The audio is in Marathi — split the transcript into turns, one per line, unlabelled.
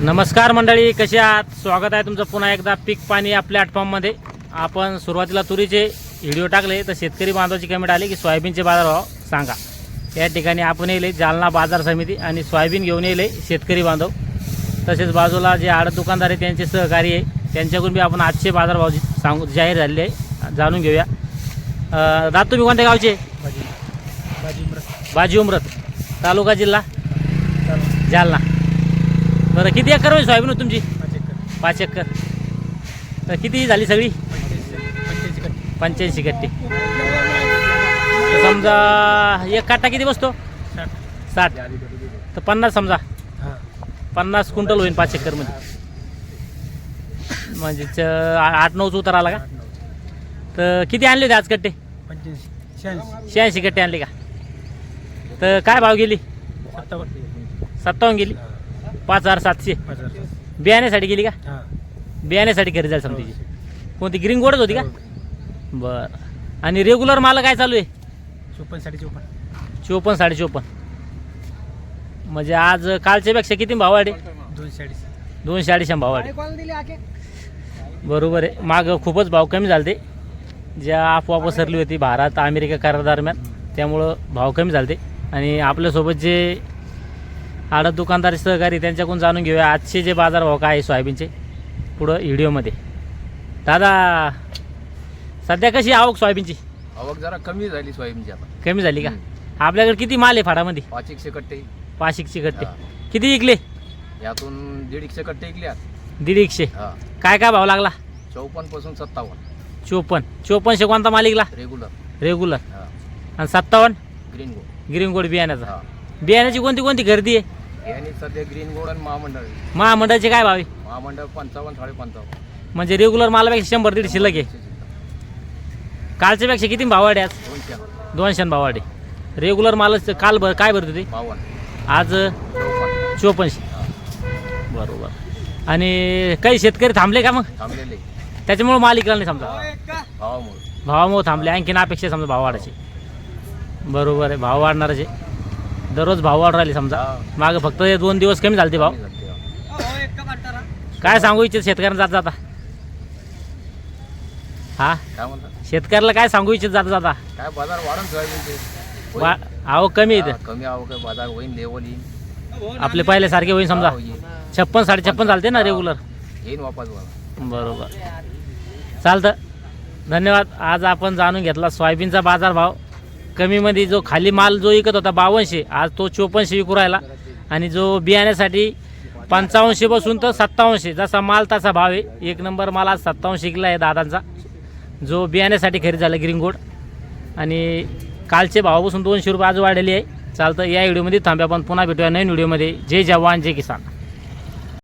नमस्कार मंडळी, कसे आहात? स्वागत आहे तुमचं पुन्हा एकदा पीक पाणी या प्लॅटफॉर्ममध्ये. आपण सुरुवातीला तुरीचे व्हिडिओ टाकले तर शेतकरी बांधवाची कमेंट आली की सोयाबीनचे बाजारभाव सांगा. या ठिकाणी आपण येले जालना बाजार समिती आणि सोयाबीन घेऊन येले शेतकरी बांधव. तसेच बाजूला जे आडत दुकानदार आहे त्यांचे सहकारी आहे, त्यांच्याकडून बी आपण आजचे बाजारभाव सांगू जाहीर झालेले आहे, जाणून घेऊया. दादा तुम्ही कोणत्या गावचे? बाजी उमरत, तालुका जिल्हा जालना. बरं, किती एकर होईल सोयाबीन होती तुमची? 5 एकर. तर किती झाली सगळी? 85 गट्टे. तर समजा एक काटा किती बसतो? 60. तर 50 समजा 50 क्विंटल होईल 5 एकरमध्ये. म्हणजे 8-9 उतार आला का? तर किती आणले होते आज गट्टे? 86 गट्टे आणले का? तर काय भाव गेली? 57 गेली. 5700. बियाण्यासाठी गेली का? बियाण्यासाठी खरेदी झाली समजा. कोणती ग्रीन गोडच होती का? बरं. आणि रेग्युलर माल काय चालू आहे? 54 54. म्हणजे आज कालच्यापेक्षा किती भाव वाढे? 250 भाव वाढे. बरोबर आहे. माग खूपच भाव कमी झाले ते, ज्या अफवा पसरली होती भारत अमेरिका करारादरम्यान, त्यामुळं भाव कमी झाले. आणि आपल्यासोबत जे आडत दुकानदार सहकारी त्यांच्याकडून जाणून घेऊया आजचे जे बाजारभाव काय आहे सोयाबीनचे पुढं व्हिडिओमध्ये. दादा, सध्या कशी आवक सोयाबीनची?
आवक जरा कमी झाली सोयाबीनची आता.
कमी झाली का? आपल्याकडे किती माल आहे फाडामध्ये?
500 कट्टे.
500 कट्टे. किती विकले?
यातून 150 कट्टे विकले आज.
150. काय काय भाव लागला?
54 पासून 57.
54 कोणता माल विकला? रेग्युलर. आणि 57 ग्रीन गोड बियाण्याचा. बियाण्याची कोणती कोणती गर्दी आहे?
यांनी सध्या ग्रीन गोड आणि महामंडळ.
महामंडळाचे काय भाव आहे?
महामंडळ 55 55.
म्हणजे रेग्युलर मालापेक्षा 100-150 शिल्लक आहे. कालच्यापेक्षा किती भाव वाढे आज? 200 भाव वाढे. रेग्युलर माल काल काय भरत होते?
52.
आज 54. बरोबर. आणि काही शेतकरी थांबले का? मग
थांबलेले
त्याच्यामुळे माल इकला नाही समजा. भावामुळे थांबले. आणखीन अपेक्षा समजा भाव वाढायचे. बरोबर आहे, भाव वाढणारच आहे. दररोज भाव वाढ राहिले समजा. मागं फक्त 2 दिवस कमी झाले भाव. काय सांगू इच्छित शेतकऱ्यांना जाता हा? शेतकऱ्याला काय सांगू इच्छित जाता?
काय बाजार वाढून सोयाबीनचे
आवक कमी येते.
कमी आवक आहे, बाजार होईन लेवल येईन
आपले पहिल्यासारखे होईन समजा. 56-56 चालते ना रेग्युलर.
येईन वापस.
बरोबर, चालतं. धन्यवाद. आज आपण जाणून घेतला सोयाबीनचा बाजारभाव. कमीमध्ये जो खाली माल जो विकत होता 5200, आज तो 5400 विकू राहिला. आणि जो बियाण्यासाठी 5500 बसून तर 5700, जसा माल तसा भाव आहे. एक नंबर माल आज 5700 विकला आहे दादांचा, जो बियाण्यासाठी खरेदी झाला ग्रीन गोड. आणि कालचे भावापासून 200 रुपये आज वाढलेले आहे. चालतं. या व्हिडिओमध्ये थांबे, आपण पुन्हा भेटूया नवीन व्हिडिओमध्ये. जय जवान जय किसान.